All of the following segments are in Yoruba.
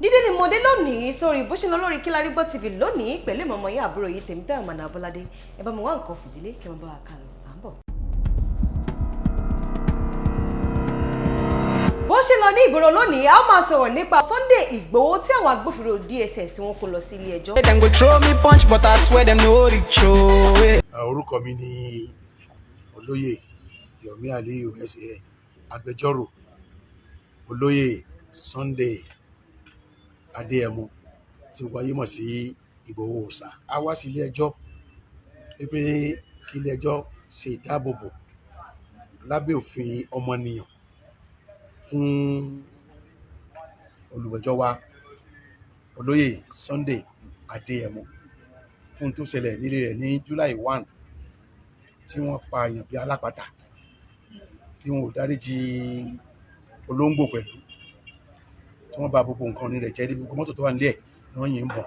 dídé ni mo dé lónìí sórí bó ṣe ń lọ lórí Kílárígbọ́ TV lónìí pẹ̀lú ìmọ̀ọ́mọ́ yín àbúrò yìí Tèmítáyọ̀ Mànà Abọ́ládé ẹ bá mi wá nǹkan fìdílé kí wọ́n bá wa kà lọ à ń bọ̀. bó ṣe lọ ní ìgboro lónìí a ó máa sọ̀rọ̀ nípa Sunday Igboho tí àwọn agbófinró DSS tí wọ́n kó lọ sí ilé ẹjọ́. Dem go throw me punch but I swear dem no reach o. Orúkọ mi ni Olóyè Yomi Aliyu SAN, agbẹjọ́rò Olóyè Sunday Adéyẹmọ tí gbogbo ayé mọ̀ sí Ìgbòho Òòṣà. A wá sí ilé ẹjọ́ pé kí ilé ẹjọ́ ṣe ìdáàbòbò lábẹ́ òfin ọmọnìyàn fún olùgbẹ́jọ́ wa Olóyè Sunday Adéyẹmọ fún tó ṣẹlẹ̀ nílé rẹ̀ ní July 1 tí wọ́n pa èèyàn bí alápatà tí wọn ò dáríjì olóńgbò pẹ̀lú tí wọ́n bà gbogbo nǹkan ní rẹ̀ jẹ́ gbogbo mọ́tò tó wà nílẹ̀ ni wọ́n yìn ń bọ̀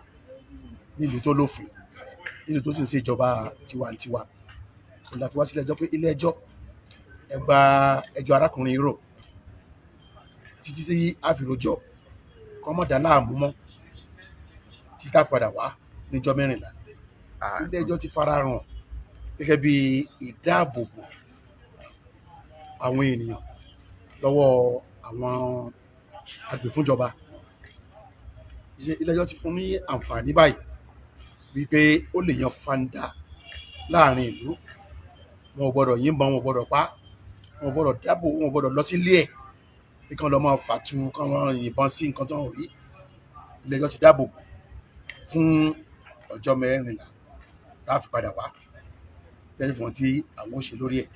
nílùú tó lófin nílùú tó sì ń ṣe ìjọba tiwantiwa. Ìlà fi wá sílé ẹjọ́ pé ilé ẹjọ́ ẹ gba ẹjọ́ arákùnrin rò títí tí a fi rojọ́ kọ́ mọ̀dá láàmú mọ́ títí tá a padà wá níjọ́ 14. Ilé ẹjọ́ ti fara hàn gẹ́gẹ́ bí ìdáàbòbò àwọn ènìyàn lọ́wọ́ àwọn agbèfúnjọba. Ilé ẹjọ́ ti fún ní àǹfààní báyìí wípé ó lè yan fanda láàrin ìlú. Wọn ò gbọdọ̀ yìnbọn, wọn ò gbọdọ̀ pa, wọn ò gbọdọ̀ dáàbò, wọn ò gbọdọ̀ lọ sílé ẹ̀ kí kan lọ máa fàtu kan wọn yìnbọn sí nǹkan tó ń rí. Ilé ẹjọ́ ti dáàbò fún ọjọ́ 14 tá a fi padà wá tẹ́lẹ̀ fún wọn tí àwọn ó ṣe lórí ẹ̀.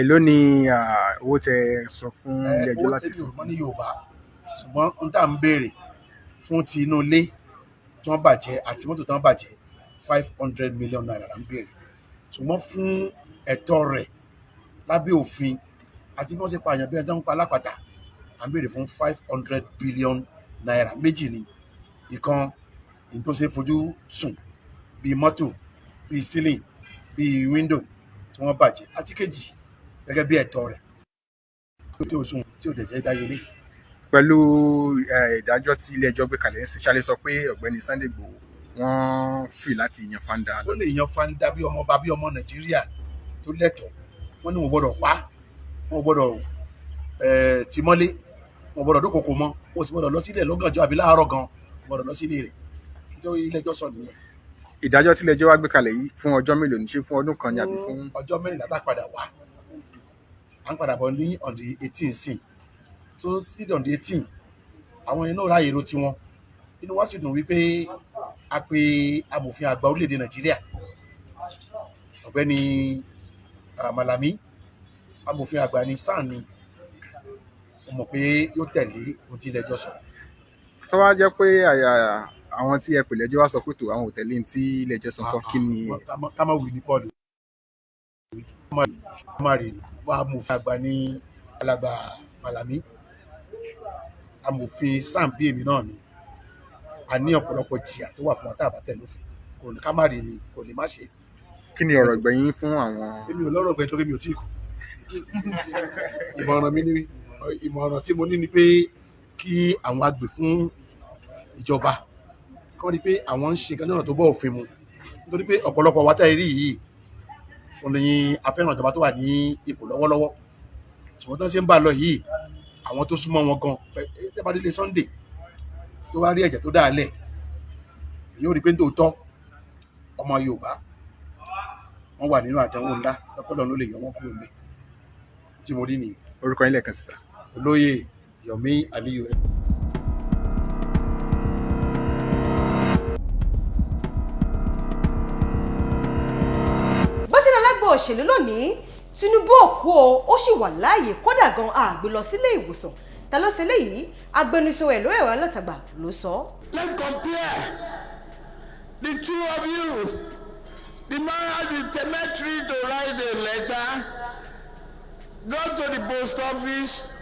Èló ni owó tẹ sọ fún ilé ẹjọ́ láti san? Owó tí ní Yorùbá ṣùgbọ́n n tá ń béèrè fún ti inú ilé tí wọ́n bàjẹ́ àti mọ́tò tí wọ́n bàjẹ́ 500 million naira là ń béèrè, ṣùgbọ́n fún ẹ̀tọ́ rẹ̀ lábẹ́ òfin àti bí wọ́n ṣe pa àyàn bí ẹjọ́ ń pa alápàtà à ń béèrè fún 500 billion naira. Méjì ni, ìkan ní tó ṣe fojú sùn bíi mọ́tò, bíi ceiling, bíi window tí wọ́n bàjẹ́, àti kejì gẹ́gẹ́ bí ẹ̀tọ́ rẹ̀ tí ó sùn tí ò dẹ̀ jẹ́ dáyé lé. Pẹ̀lú ìdájọ́ tí ilé ẹjọ́ gbé kalẹ̀ ń sìn, ṣálẹ̀ sọ pé ọ̀gbẹ́ni Sunday Igboho wọ́n free láti yan fanda. Ó lè yan fanda bí ọmọ ọba bí ọmọ Nàìjíríà tó lẹ́tọ̀ọ́. Wọ́n ní wọn gbọ́dọ̀ pa, wọn gbọ́dọ̀ tì mọ́lé, wọn gbọ́dọ̀ dókòkò mọ́, wọn sì gbọ́dọ̀ lọ sílẹ̀ lọ́gànjọ́ àbí láàárọ̀ gan, wọn gbọ́dọ̀ lọ sílé rẹ̀. Nítorí ilé ẹjọ́ sọ nìyẹn. Ìdájọ́ tí ilé ẹjọ́ wá gbé kalẹ̀ yìí fún ọjọ́ mélòó ní, ṣé fún ọdún kan ni àbí fún? Ọjọ́ 14 tá a padà wá. À ń padà bọ̀ ní on the 18 sí. So still on the 18 àwọn yẹn náà ráyè ro tiwọn. Inú wa sì dùn wípé a pe amòfin àgbà orílẹ̀-èdè Nàìjíríà ọ̀gbẹ́ni Malami, amòfin àgbà ní SAN ni. Mo mọ̀ pé yóò tẹ̀lé ohun tí ilé ẹjọ́ sọ. Tó wá jẹ́ pé àwọn tí ẹ pè lẹ́jọ́ wá sọ pé tó àwọn ò tẹ̀lé ní tí ilé ẹjọ́ sọ kọ́ kí ni? Ká má wí ní Paul má rí wá amòfin àgbà ní alàgbà Malami, amòfin SAN bí èmi náà ni. A ní ọ̀pọ̀lọpọ̀ jìyà tó wà fún wa tá a bá tẹ̀lé òfin, kò ní ká má rí ni, kò lè má ṣe. Kí ni ọ̀rọ̀ ìgbẹ̀yìn fún àwọn? Èmi ò lọ́rọ̀ ìgbẹ̀yìn torí mi ò tí ì kú. Ìmọ̀ràn tí mo ní ni pé kí àwọn agbè fún ìjọba kí wọ́n rí pé àwọn ń ṣe nǹkan lọ́nà tó bọ́ òfin mu, nítorí pé ọ̀pọ̀lọpọ̀ wa tá ẹ rí yìí òun ni afẹ́ràn ìjọba tó wà ní ipò lọ́wọ́lọ́wọ́, ṣùgbọ́n tó ń ṣe ń bá lọ yìí àwọn tó súnmọ́ wọn gan tẹ́ bá délé Sunday tó wá rí ẹ̀jẹ̀ tó dáa lẹ̀ yóò rí pé tòótọ́ ọmọ Yorùbá wọ́n wà nínú àdánwò ńlá lọ́pọ̀lọpọ̀ ló lè yọ wọ́n kúrò níbẹ̀ tí mo rí nìyí. Orúkọ yín lẹ́ẹ̀kan sí sà? Olóyè Yomi Aliyu. bó ṣe lọ lágbo òṣèlú lónìí Tinubu òkú ó sì wà láàyè kódà gan àgbè lọ sílé ìwòsàn. Ta ló ṣe léyìí? Agbẹnusọ ẹ̀ lórí ẹ̀rọ alátagbà ló sọ. Let's compare the two of you. The man has the temerity to write a letter, go to the post office.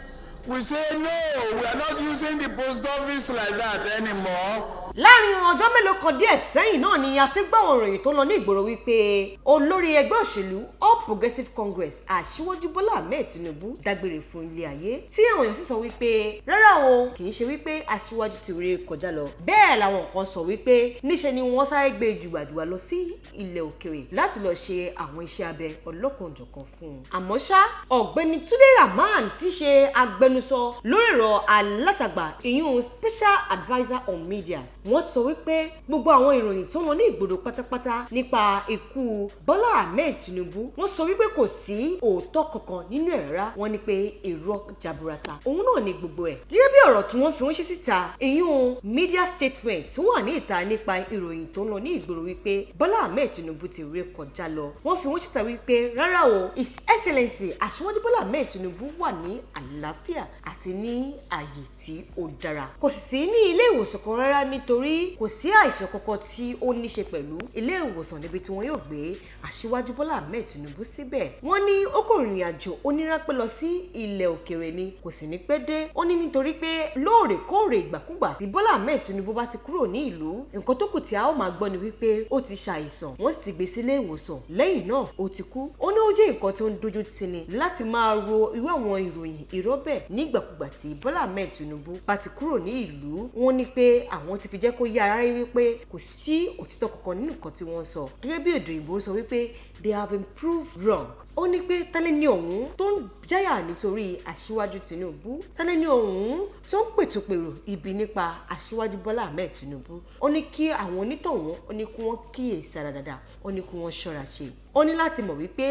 We say no, we are not using the post office like that anymore. láàrin ọjọ́ mélòó kan díẹ̀ sẹ́yìn náà ni a ti gbọ́ àwọn ìròyìn tó lọ ní ìgboro wípé olórí ẹgbẹ́ òṣèlú All Progressive Congress Aṣíwájú Bọ́lá Ahmed Tinubu dágbére fún ilé ayé tí àwọn èèyàn sì sọ wípé rárá o kì í ṣe wípé aṣíwájú ti ré kọjá lọ bẹ́ẹ̀ làwọn kan sọ wípé níṣe ni wọ́n sáré gbé jùgbàjùgbà lọ sí ilẹ̀ òkèrè láti lọ ṣe àwọn iṣẹ́ abẹ ọlọ́kanòjọ̀kan fún un. àmọ́ ṣá ọ̀gbẹ́ni Túndé Rahman tí ṣe agbẹnusọ lórí ẹ̀rọ alátagbà ìyún Special Adviser on Media wọ́n ti sọ wípé gbogbo àwọn ìròyìn tó wọn ní ìgboro pátápátá nípa ikú Bọ́lá Ahmed Tinubu wọ́n sọ wípé kò sí òótọ́ kankan nínú ẹ̀ rárá wọ́n ní pé irọ́ jaburata òun náà ní gbogbo ẹ̀. gẹ́gẹ́ bí ọ̀rọ̀ tí wọ́n fi wọ́n ṣe síta ìyún media statement tó wà ní ìta nípa ìròyìn tó ń lọ ní ìgboro wípé Bọ́lá Ahmed Tinubu ti ré kọjá lọ wọ́n fi wọ́n síta wípé rárá o His Excellency Aṣíwájú Bọ́lá Ahmed Tinubu wà ní àlàáfíà àti ní ààyè tí ó dára kò sì sí ní ilé ìwòsàn kan rárá nítorí kò sí àìsàn kankan tí ó ní ṣe pẹ̀lú ilé ìwòsàn níbi tí wọ́n yóò gbé Aṣíwájú Bọ́lá Ahmed Tinubu síbẹ̀. wọ́n ní ó kò rìnrìn àjò oníránpẹ́ lọ sí ilẹ̀ òkèèrè ni kò sì ní pẹ́ dé ó ní nítorí pé lóòrèkóòrè ìgbàkúgbà tí Bọ́lá Ahmed Tinubu bá ti kúrò ní ìlú nǹkan tó kù tí a ó máa gbọ́ ni wípé ó ti ṣàìsàn wọ́n sì ti gbé sílé ìwòsàn lẹ́yìn náà ó ti kú. ó ní ó jẹ́ nǹkan tó ń dojú tì ní láti máa ro irú àwọn ìròyìn irọ́ bẹ́ẹ̀ nígbàkúgbà tí Bọ́lá Ahmed Tinubu bá ti kúrò ní ìlú. wọ́n ní pé àwọn ti fi jẹ́ kó yá ara rí wípé kò sí òtítọ́ kankan nínú nǹkan tí wọ́n sọ gẹ́gẹ́ bí èdè òyìnbó sọ wípé they have been proved wrong. ó ní pé tẹ́lẹ̀ ní òun tó ń jáyà nítorí Aṣíwájú Tinubu tẹ́lẹ̀ ní òun tó ń pètòpèrò ibi nípa Aṣíwájú Bọ́lá Ahmed Tinubu. ó ní kí àwọn onítọ̀hún ó ní kí wọ́n kíyèsí ara dáadáa ó ní kí wọ́n ṣọ́ra ṣe. ó ní láti mọ̀ wípé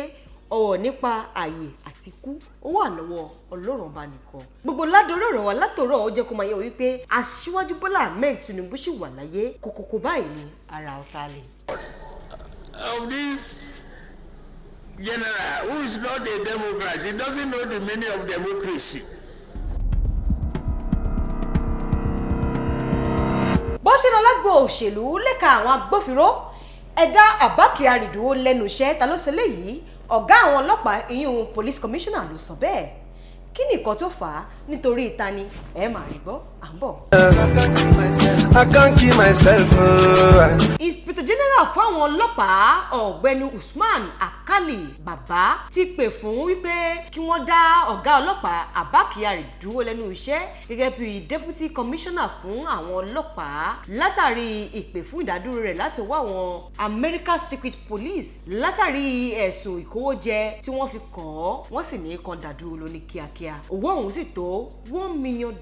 ọ̀rọ̀ nípa ààyè àti ikú ó wà lọ́wọ́ Ọlọ́run ọba nìkan. gbogbo ládòrò ọ̀rọ̀ wa látòrọ̀ ó jẹ́ kó máa yẹ wípé Aṣíwájú Bọ́lá Ahmed Tinubu ṣì wà láyé kòkòkò báyìí ní ara ọ̀tá lè. Of this general who is not a Democrat, he doesn't know the meaning of democracy. bó ṣe lọ lágbo òṣèlú lẹ́ka àwọn agbófinró ẹ̀dá Abba Kyari dúró lẹ́nu iṣẹ́ ta ló ṣe léyìí ọ̀gá àwọn ọlọ́pàá ìyún police commissioner ló sọ bẹ́ẹ̀. kí ni nǹkan tó fà á nítorí ìta ni ẹ máa rí gbọ́ à ń bọ̀. I can't keep myself. Inspector General fún àwọn ọlọ́pàá ọ̀gbẹ́ni Usman Akali Baba ti pè fún wípé kí wọ́n dá ọ̀gá ọlọ́pàá Abba Kyari dúró lẹ́nu iṣẹ́ gẹ́gẹ́ bí Deputy Commissioner fún àwọn ọlọ́pàá látàrí ìpè fún ìdádúró rẹ̀ láti wá àwọn American Secret Police látàrí ẹ̀sùn ìkówójẹ tí wọ́n fi kàn án wọ́n sì ní kan dádúró lóní kíákíá owó ọ̀hún sì tó $1 million.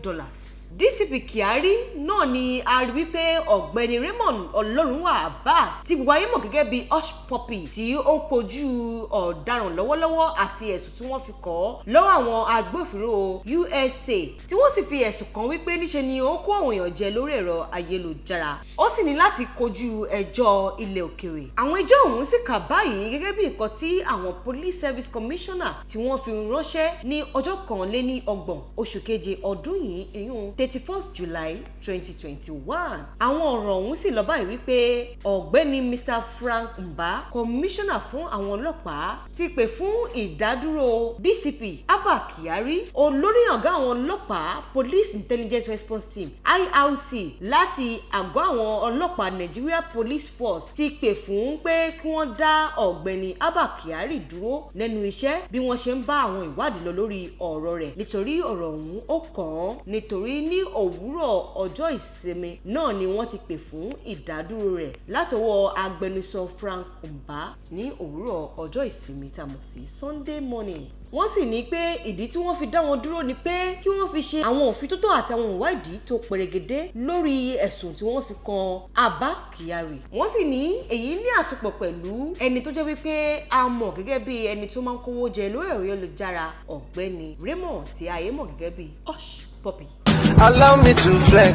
DCP Kyari náà ni a rí wípé ọ̀gbẹ́ni Raymond Ọlọ́runwà Abbas tí gbogbo ayé mọ̀ gẹ́gẹ́ bí Hush Puppy tí ó ń kojú ọ̀daràn lọ́wọ́lọ́wọ́ àti ẹ̀sùn tí wọ́n fi kàn án lọ́wọ́ àwọn agbófinró USA tí wọ́n sì fi ẹ̀sùn kàn wípé níṣe ni ó kó àwọn èèyàn jẹ lórí ẹ̀rọ ayélujára ó sì ní láti kojú ẹjọ́ ilẹ̀ òkèrè. àwọn ẹjọ́ ọ̀hún sì kà báyìí gẹ́gẹ́ bí nǹkan tí àwọn Police Service Commissioner tí wọ́n fi ránṣẹ́ ní ọjọ́ 21 oṣù keje ọdún yìí ìyún 31st July 2021. àwọn ọ̀rọ̀ ọ̀hún sì lọ báyìí wípé ọ̀gbẹ́ni Mr. Frank Mba Commissioner fún àwọn ọlọ́pàá ti pè fún ìdádúró DCP Abba Kyari olórí ọ̀gá àwọn ọlọ́pàá Police Intelligence Response Team IRT láti àgọ́ àwọn ọlọ́pàá Nigeria Police Force ti pè fún pé kí wọ́n dá ọ̀gbẹ́ni Abba Kyari dúró lẹ́nu iṣẹ́ bí wọ́n ṣe ń bá àwọn ìwádìí lọ lórí ọ̀rọ̀ rẹ̀ nítorí ọ̀rọ̀ ọ̀hún ó kàn án nítorí ní òwúrọ̀ ọjọ́ ìsinmi náà ni wọ́n ti pè fún ìdádúró rẹ̀ látọwọ́ agbẹnusọ Frank Mba ní òwúrọ̀ ọjọ́ ìsinmi tá a mọ̀ sí Sunday morning. wọ́n sì ní pé ìdí tí wọ́n fi dá wọn dúró ni pé kí wọ́n fi ṣe àwọn òfintótó àti àwọn ìwádìí tó pèrègédé lórí ẹ̀sùn tí wọ́n fi kan Abba Kyari. wọ́n sì ní èyí ní àsopọ̀ pẹ̀lú ẹni tó jẹ́ wípé a mọ̀ gẹ́gẹ́ bí ẹni tó máa ń kówó jẹ lórí ẹ̀rọ ayélujára ọ̀gbẹ́ni Raymond tí ayé mọ̀ gẹ́gẹ́ bí Hush Puppy. Allow me to flex.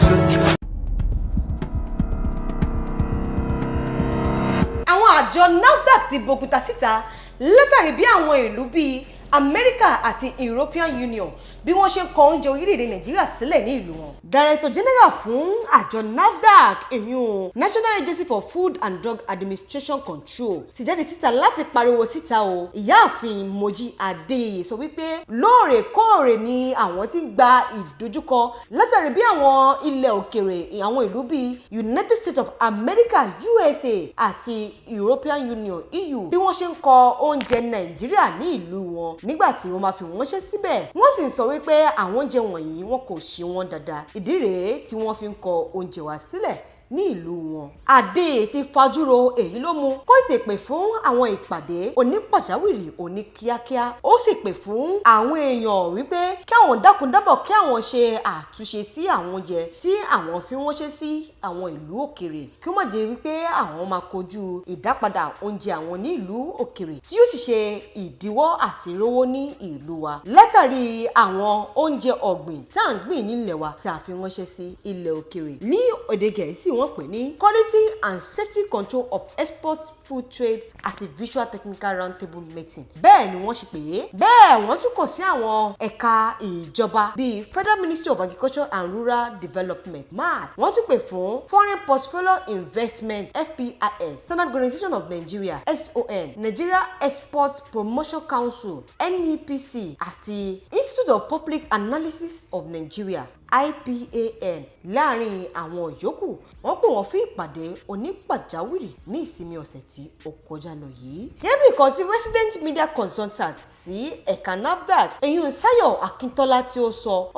àwọn àjọ NAFDAC ti bòkúta síta látàrí bí àwọn ìlú bíi Amẹ́ríkà àti European Union bí wọ́n ṣe ń kọ oúnjẹ orílẹ̀-èdè Nàìjíríà sílẹ̀ ní ìlú wọn. Director General fún àjọ NAFDAC èyún National Agency for Food and Drug Administration Control ti jáde síta láti pariwo síta o. Ìyáàfin Mojí Adéyẹyẹ sọ wípé lóòrèkóòrè ni àwọn ti gba ìdojúkọ látàrí bí àwọn ilẹ̀ òkèrè àwọn ìlú bíi United States of America USA àti European Union EU bí wọ́n ṣe ń kọ oúnjẹ Nàìjíríà ní ìlú wọn nígbà tí wọ́n máa fi wọ́n ṣe síbẹ̀. Wọ́n sì ń sọ wípé àwọn oúnjẹ wọ̀nyí wọn kò ṣe wọ́n dáadáa. Ìdí rèé tí wọ́n fi ń kọ oúnjẹ wa sílẹ̀ ní ìlú wọn. Adé ti fajúro èyí ló mú kó tètè pè fún àwọn ìpàdé onípàjáwìrì oní kíákíá. Ó sì pè fún àwọn èèyàn wípé kí àwọn dákundábọ̀ kí àwọn ṣe àtúnṣe sí àwọn oúnjẹ tí àwọn fi wọ́n ṣe sí àwọn ìlú òkèrè kí ó má jẹ́ wípé àwọn máa kojú ìdápadà oúnjẹ àwọn ní ìlú òkèrè tí yóò sì ṣe ìdíwọ́ àti rówó ní ìlú wa látàrí àwọn oúnjẹ ọ̀gbìn tá à ń gbìn nílẹ̀ wa tá a fi wọ́n ṣe sí ilẹ̀ òkèrè. Ní èdè Gẹ̀ẹ́sì wọ́n pè ní Quality and Safety Control of Export Food Trade àti Virtual Technical Roundtable Meeting. Bẹ́ẹ̀ ni wọ́n ṣe pè é. Bẹ́ẹ̀ wọ́n tún kàn sí àwọn ẹ̀ka ìjọba bíi Federal Ministry of Agriculture and Rural Development MAD. Wọ́n tún pè fún Foreign Portfolio Investment FPIS, Standard Organization of Nigeria SON, Nigeria Export Promotion Council NEPC àti Institute of Public Analysis of Nigeria IPAN láàrin àwọn yòókù. Wọ́n pè wọ́n fún ìpàdé onípàjáwìrì ní ìsinmi ọ̀sẹ̀ tí ó kọjá lọ yìí. Gẹ́gẹ́ kan tí resident media consultant sí ẹ̀ka NAFDAC èyún Sáyọ̀ Akíntọ́lá tí ó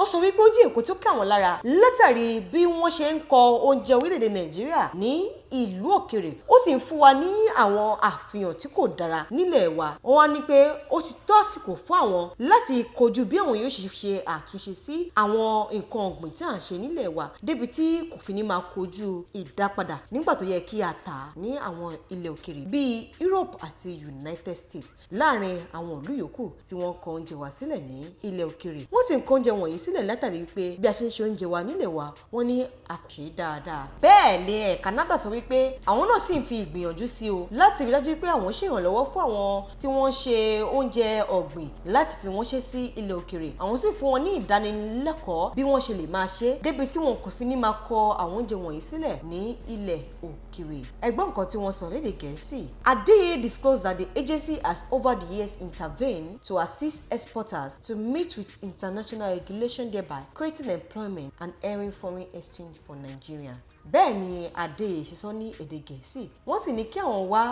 sọ wípé ó jẹ́ nǹkan tó kà wọ́n lára látàrí bí wọ́n ṣe ń kọ oúnjẹ orílẹ̀-èdè Nàìjíríà ní ìlú òkèrè. Ó sì ń fún wa ní àwọn àfihàn tí kò dára nílẹ̀ wa. Wọ́n wá ní pé ó ti tó àsìkò fún àwọn láti kojú bí àwọn yóò ṣe àtúnṣe sí àwọn nǹkan ọ̀gbìn tí à ń ṣe nílẹ̀ wa débi tí kò fi ní máa kojú ìdápadà nígbà tó yẹ kí a tà ní àwọn ilẹ̀ òkèrè bíi Europe àti United States láàrin àwọn ìlú yòókù tí wọ́n kọ oúnjẹ wa sílẹ̀ ní ilẹ̀ òkèrè. Wọ́n sì ń kọ oúnjẹ wọ̀nyí sílẹ̀ látàrí pé bí a ṣe ń ṣe oúnjẹ wa nílẹ̀ wa wọ́n ní a kò ṣe dáadáa. Bẹ́ẹ̀ ni ẹ̀ka NAFDAC sọ wípé àwọn náà sì ń fi ìgbìyànjú sí o láti rí dájú pé àwọn ṣe ìrànlọ́wọ́ fún àwọn tí wọ́n ṣe oúnjẹ ọ̀gbìn láti fi wọ́n ṣe sí ilẹ̀ òkèrè. Àwọn sì fún wọn ní ìdánilẹ́kọ̀ọ́ bí wọ́n ṣe lè máa ṣe débi tí wọn kò fi ní máa kọ àwọn oúnjẹ wọ̀nyí sílẹ̀ ní ilẹ̀ òkèrè. Ẹgbọ́n nǹkan tí wọ́n sọ lédè Gẹ̀ẹ́sì. Adéyẹyẹ disclosed that the agency has over the years intervened to assist exporters to meet with international regulation, thereby creating employment and earning foreign exchange for Nigeria. Bẹ́ẹ̀ ni Adéyẹyẹ ṣe sọ ní èdè Gẹ̀ẹ́sì. Wọ́n sì ní kí àwọn wá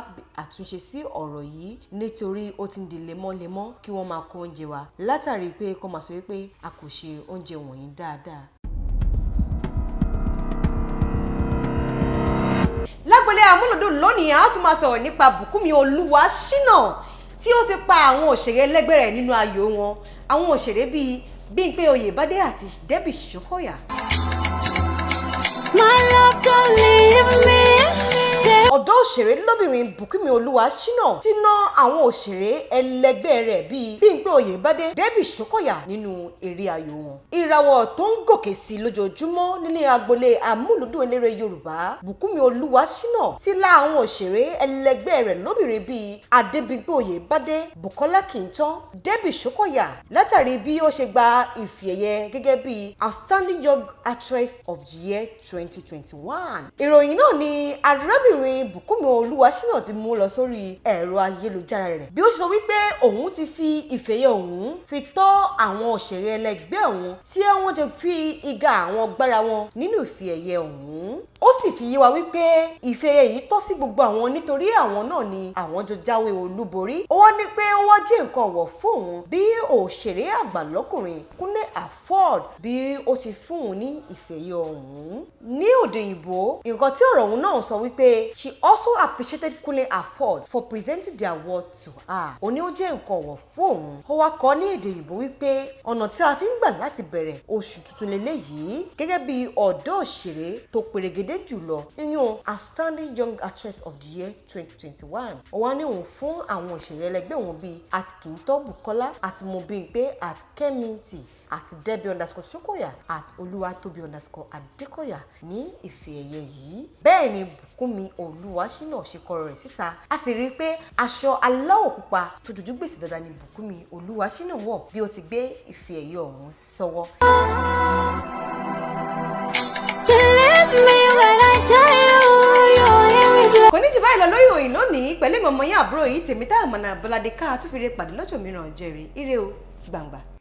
àtúnṣe sí ọ̀rọ̀ yìí nítorí ó ti ń di lemọ́lemọ́ kí wọ́n máa kó oúnjẹ wa látàrí pé kó máa sọ wípé a kò ṣe oúnjẹ wọ̀nyí dáadáa. Lágbolé amúlùdùn lónìí a tún máa sọ̀rọ̀ nípa Bùkúnmi Olúwaṣínà tí ó ti pa àwọn òṣèré ẹlẹgbẹ́ rẹ̀ nínú ayò wọn. Àwọn òṣèré bíi Bímpé Oyèbádé àti Debbie Shokoya. My love don't leave me. Ọ̀dọ́ òṣèré lóbìnrin Bùkúnmi Olúwaṣínà ti ná àwọn òṣèré ẹlẹgbẹ́ rẹ̀ bíi Bímpé Oyèbádé, Debbie Shokoya nínú eré ayò wọn. Ìràwọ̀ tó ń gòkè sí lójoojúmọ́ nínú agbolé amúlùdùn eléré Yorùbá, Bùkúnmi Olúwaṣínà ti la àwọn òṣèré ẹlẹgbẹ́ rẹ̀ lóbìnrin bíi Adébímpé Oyèbádé, Bùkọ́lá Kìntán, Debbie Shokoya látàrí bí ó ṣe gba ìfìẹ̀yẹ gẹ́gẹ́ bí Outstanding Young Actress of the Year 2021. Ìròyìn náà ni arábìnrin Bùkúnmi Olúwaṣínà ti mú lọ sórí ẹ̀rọ ayélujára rẹ̀ bí ó sọ wípé òun ti fi ìfẹ̀yẹ òun fi tọ́ àwọn òṣèré ẹlẹgbẹ́ òun tí wọ́n ti fi igá àwọn gbára wọn nínú ìfẹ̀yẹ òun. Ó sì fi yé wa wípé ìfẹ̀yẹ yìí tọ́ sí gbogbo àwọn nítorí àwọn náà ni àwọn jọ jáwé olúborí. Ó wá ní pé ó wá jẹ́ nǹkan ọ̀wọ̀ fún òun bí òṣèré àgbà lọ́kùnrin Kúnlé Afọ́d bí ó ti fún òun ní ìfẹ̀yẹ òun. Ní òde ìbò nǹkan tí ọ̀rọ̀ òun náà sọ wípé she also appreciated Kúnlé Afọ́d for presenting the award to her. Ó ní ó jẹ́ nǹkan ọ̀wọ̀ fún òun. Ó wá kọ ní èdè ìbò wípé ọ̀nà tí a fi ń gbà láti bẹ̀rẹ̀ oṣù tuntun lélẹ́yìí gẹ́gẹ́ bí ọ̀dọ́ òṣèré tó perégedé jùlọ iyún Outstanding Young Actress of the Year 2021. Ó wá ní òun fún àwọn òṣèré ẹlẹgbẹ́ òun bíi Atkintọ́ Bùkọ́lá àti Mobímpé Kẹ́mìntì àti Debbie_Shokoya àti Olúwatóbi_Adékọ̀yà ní ife ẹ̀yẹ yìí. Bẹ́ẹ̀ ni Bùkúnmi Olúwaṣínà ṣe kọ̀rọ̀ rẹ̀ síta. A sì rí i pé aṣọ aláwọ̀ pupa tó dúdú gbèsè dáadáa ni Bùkúnmi Olúwaṣínà wọ̀ bí ó ti gbé ife ẹ̀yẹ ọ̀hún sọ́wọ́. Kò ní jù báyìí lọ lórí ìròyìn lónìí pẹ̀lú ìmọ̀ọ́mọ́ yín àbúrò yìí Tèmítáyọ̀ Bọ́ládé ká tún fi re pàdé lọ́jọ́ mìíràn jẹ́rìí ire o gbangba.